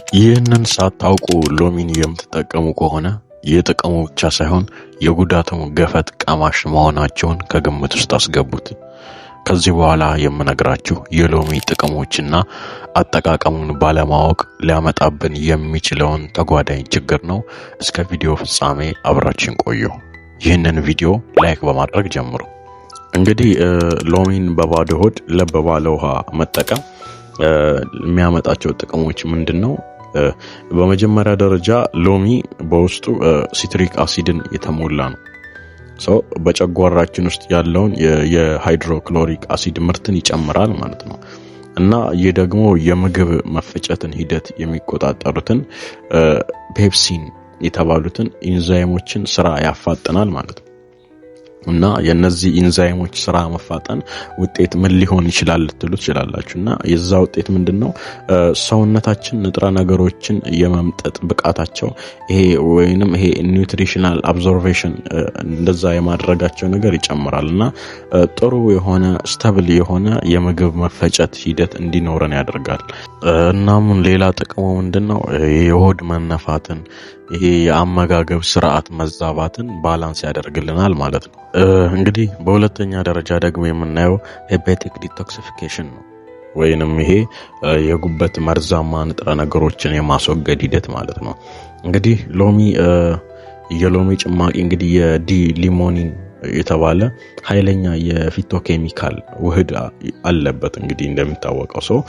ይህንን ሳታውቁ ሎሚን የምትጠቀሙ ከሆነ የጥቅሙ ብቻ ሳይሆን የጉዳቱም ገፈት ቀማሽ መሆናቸውን ከግምት ውስጥ አስገቡት። ከዚህ በኋላ የምነግራችሁ የሎሚ ጥቅሞችና አጠቃቀሙን ባለማወቅ ሊያመጣብን የሚችለውን ተጓዳኝ ችግር ነው። እስከ ቪዲዮ ፍጻሜ አብራችን ቆዩ። ይህንን ቪዲዮ ላይክ በማድረግ ጀምሩ። እንግዲህ ሎሚን በባዶ ሆድ ለብ ባለ ውሃ መጠቀም የሚያመጣቸው ጥቅሞች ምንድነው? በመጀመሪያ ደረጃ ሎሚ በውስጡ ሲትሪክ አሲድን የተሞላ ነው። በጨጓራችን ውስጥ ያለውን የሃይድሮክሎሪክ አሲድ ምርትን ይጨምራል ማለት ነው። እና ይህ ደግሞ የምግብ መፈጨትን ሂደት የሚቆጣጠሩትን ፔፕሲን የተባሉትን ኢንዛይሞችን ስራ ያፋጥናል ማለት ነው። እና የነዚህ ኢንዛይሞች ስራ መፋጠን ውጤት ምን ሊሆን ይችላል ልትሉ ትችላላችሁና የዛ ውጤት ምንድነው? ሰውነታችን ንጥረ ነገሮችን የመምጠጥ ብቃታቸው ይሄ ኒውትሪሽናል አብዞርቬሽን እንደዛ የማድረጋቸው ነገር ይጨምራልና ጥሩ የሆነ ስታብል የሆነ የምግብ መፈጨት ሂደት እንዲኖረን ያደርጋል። እናም ሌላ ጥቅሙ ምንድነው? የሆድ መነፋትን የአመጋገብ ስርዓት መዛባትን ባላንስ ያደርግልናል ማለት ነው። እንግዲህ በሁለተኛ ደረጃ ደግሞ የምናየው ሄፓቲክ ዲቶክሲፊኬሽን ነው። ወይንም የጉበት መርዛማ ንጥረ ነገሮችን የማስወገድ ሂደት ማለት ነው። እንግዲህ የሎሚ ጭማቂ እንግዲህ የዲ ሊሞኒን የተባለ ኃይለኛ የፊቶኬሚካል ውህድ አለበት እንግዲህ እንደሚታወቀው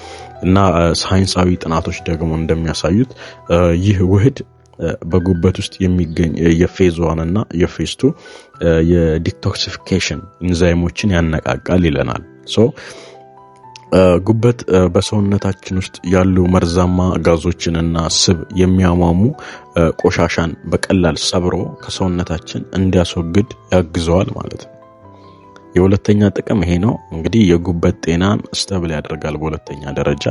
እና ሳይንሳዊ ጥናቶች ደግሞ እንደሚያሳዩት ይህ ውህድ በጉበት ውስጥ የሚገኝ የፌዝ 1 እና የፌዝ 2 የዲቶክሲፊኬሽን ኢንዛይሞችን ያነቃቃል ይለናል። ጉበት በሰውነታችን ውስጥ ያሉ መርዛማ ጋዞችንና ስብ የሚያሟሙ ቆሻሻን በቀላል ሰብሮ ከሰውነታችን እንዲያስወግድ ያግዘዋል ማለት ነው። የሁለተኛ ጥቅም ይሄ ነው። እንግዲህ የጉበት ጤናን ስታብል ያደርጋል። በሁለተኛ ደረጃ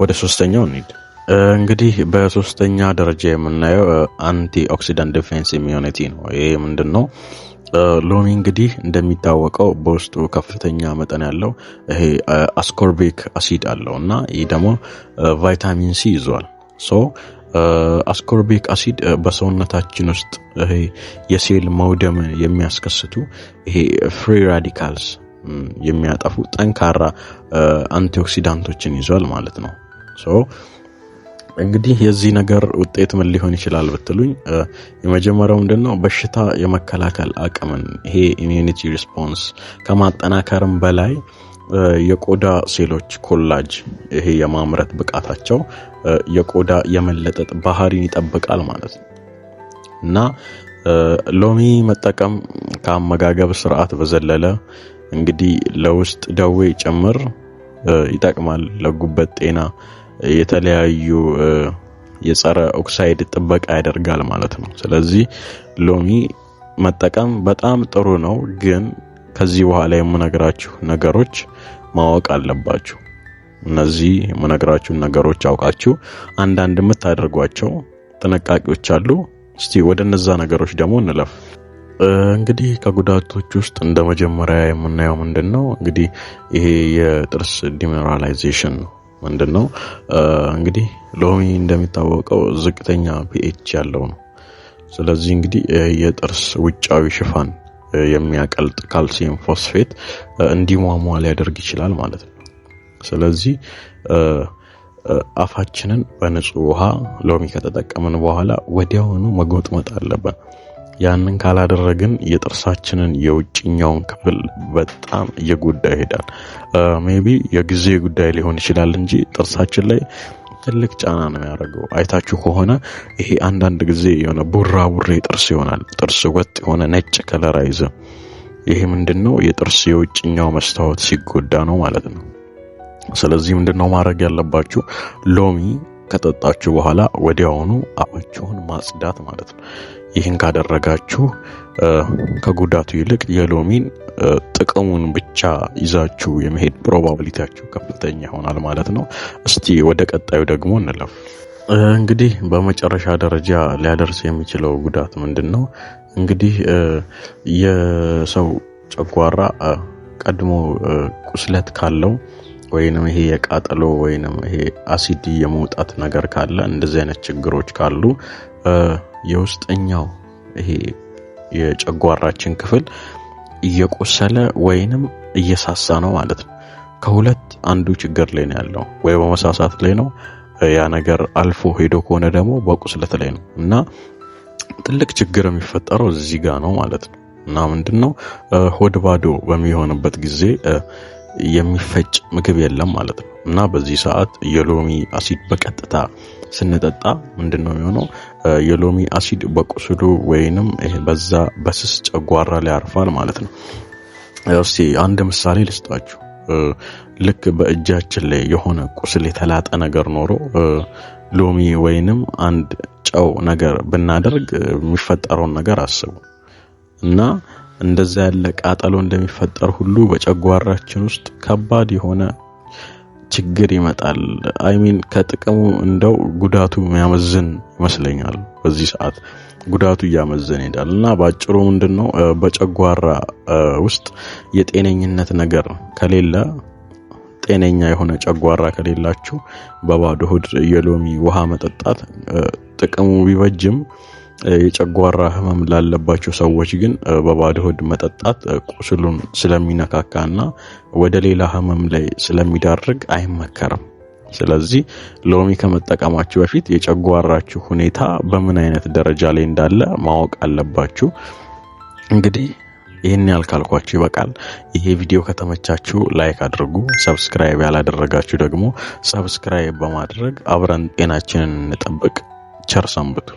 ወደ ሶስተኛው እንሂድ። እንግዲህ በሶስተኛ ደረጃ የምናየው አንቲ ኦክሲዳንት ዲፌንስ ኢሚዩኒቲ ነው። ይሄ ምንድነው? ሎሚ እንግዲህ እንደሚታወቀው በውስጡ ከፍተኛ መጠን ያለው አስኮርቢክ አሲድ አለውና ይህ ደግሞ ቫይታሚን ሲ ይዟል። አስኮርቢክ አሲድ በሰውነታችን ውስጥ የሴል መውደም የሚያስከስቱ ፍሪ ራዲካልስ የሚያጠፉ ጠንካራ አንቲኦክሲዳንቶችን ይዟል ማለት ነው። እንግዲህ የዚህ ነገር ውጤት ምን ሊሆን ይችላል ብትሉኝ የመጀመሪያው ምንድነው? በሽታ የመከላከል አቅምን ኢሚዩኒቲ ሪስፖንስ ከማጠናከርም በላይ የቆዳ ሴሎች ኮላጅ የማምረት ብቃታቸው የቆዳ የመለጠጥ ባህሪን ይጠብቃል ማለት ነው። እና ሎሚ መጠቀም ከአመጋገብ ስርዓት በዘለለ እንግዲህ ለውስጥ ደዌ ጭምር ይጠቅማል። ለጉበት ጤና የተለያዩ የጸረ ኦክሳይድ ጥበቃ ያደርጋል ማለት ነው። ስለዚህ ሎሚ መጠቀም በጣም ጥሩ ነው። ግን ከዚህ በኋላ የምነግራችሁ ነገሮች ማወቅ አለባችሁ። እነዚህ የምነግራችሁ ነገሮች አውቃችሁ አንዳንድ የምታደርጓቸው ጥንቃቄዎች አሉ። እስቲ ወደ እነዛ ነገሮች ደግሞ እንለፍ። እንግዲህ ከጉዳቶች ውስጥ እንደመጀመሪያ የምናየው ምንድነው? እንግዲህ የጥርስ ዲሚነራላይዜሽን ነው። ምንድነው? እንግዲህ ሎሚ እንደሚታወቀው ዝቅተኛ ፒኤች ያለው ነው። ስለዚህ እንግዲህ የጥርስ ውጫዊ ሽፋን የሚያቀልጥ ካልሲየም ፎስፌት እንዲሟሟ ሊያደርግ ይችላል ማለት ነው። ስለዚህ አፋችንን በንጹህ ውሃ ሎሚ ከተጠቀምን በኋላ ወዲያውኑ መጎጥመጥ አለብን። ያንን ካላደረግን የጥርሳችንን የውጭኛውን ክፍል በጣም እየጎዳ ይሄዳል። ሜቢ የጊዜ ጉዳይ ሊሆን ይችላል እንጂ ጥርሳችን ላይ ትልቅ ጫና ነው ያደርገው። አይታችሁ ከሆነ አንዳንድ ጊዜ የሆነ ቡራቡሬ ጥርስ ይሆናል። ጥርስ ወጥ የሆነ ነጭ ከለር አይዝም። ይሄ ምንድነው? የጥርስ የውጭኛው መስታወት ሲጎዳ ነው ማለት ነው። ስለዚህ ምንድነው ማድረግ ያለባችሁ? ሎሚ ከጠጣችሁ በኋላ ወዲያውኑ አፋችሁን ማጽዳት ማለት ነው። ይህን ካደረጋችሁ ከጉዳቱ ይልቅ የሎሚን ጥቅሙን ብቻ ይዛችሁ የመሄድ ፕሮባቢሊቲያችሁ ከፍተኛ ይሆናል ማለት ነው። እስቲ ወደ ቀጣዩ ደግሞ እንለፍ። እንግዲህ በመጨረሻ ደረጃ ሊያደርስ የሚችለው ጉዳት ምንድነው? እንግዲህ የሰው ጨጓራ ቀድሞ ቁስለት ካለው ወይንም ይሄ የቃጠሎ ወይንም ይሄ አሲድ የመውጣት ነገር ካለ እንደዚህ አይነት ችግሮች ካሉ የውስጠኛው ይሄ የጨጓራችን ክፍል እየቆሰለ ወይንም እየሳሳ ነው ማለት ነው። ከሁለት አንዱ ችግር ላይ ነው ያለው፣ ወይ በመሳሳት ላይ ነው ያ ነገር አልፎ ሄዶ ከሆነ ደግሞ በቁስለት ላይ ነው እና ትልቅ ችግር የሚፈጠረው እዚህ ጋር ነው ማለት ነው። እና ምንድነው ሆድ ባዶ በሚሆንበት ጊዜ የሚፈጭ ምግብ የለም ማለት ነው። እና በዚህ ሰዓት የሎሚ አሲድ በቀጥታ ስንጠጣ ምንድነው የሚሆነው? የሎሚ አሲድ በቁስሉ ወይንም ይሄ በዛ በስስ ጨጓራ ላይ ያርፋል ማለት ነው። እስቲ አንድ ምሳሌ ልስጣችሁ። ልክ በእጃችን ላይ የሆነ ቁስል የተላጠ ነገር ኖሮ ሎሚ ወይንም አንድ ጨው ነገር ብናደርግ የሚፈጠረውን ነገር አስቡ። እና እንደዛ ያለ ቃጠሎ እንደሚፈጠር ሁሉ በጨጓራችን ውስጥ ከባድ የሆነ ችግር ይመጣል። ከጥቅሙ እንደው ጉዳቱ የሚያመዝን ይመስለኛል። በዚህ ሰዓት ጉዳቱ እያመዘነ ይሄዳል። እና ባጭሩ ምንድነው በጨጓራ ውስጥ የጤነኝነት ነገር ከሌለ፣ ጤነኛ የሆነ ጨጓራ ከሌላችሁ በባዶ ሆድ የሎሚ ውሃ መጠጣት ጥቅሙ ቢበጅም የጨጓራ ህመም ላለባቸው ሰዎች ግን በባዶ ሆድ መጠጣት ቁስሉን ስለሚነካካና ወደ ሌላ ህመም ላይ ስለሚዳርግ አይመከርም። ስለዚህ ሎሚ ከመጠቀማችሁ በፊት የጨጓራችሁ ሁኔታ በምን አይነት ደረጃ ላይ እንዳለ ማወቅ አለባችሁ። እንግዲህ ይሄን ያልካልኳችሁ ይበቃል። ይሄ ቪዲዮ ከተመቻችሁ ላይክ አድርጉ። ሰብስክራይብ ያላደረጋችሁ ደግሞ ሰብስክራይብ በማድረግ አብረን ጤናችንን እንጠብቅ። ቸር ሰንብቱ።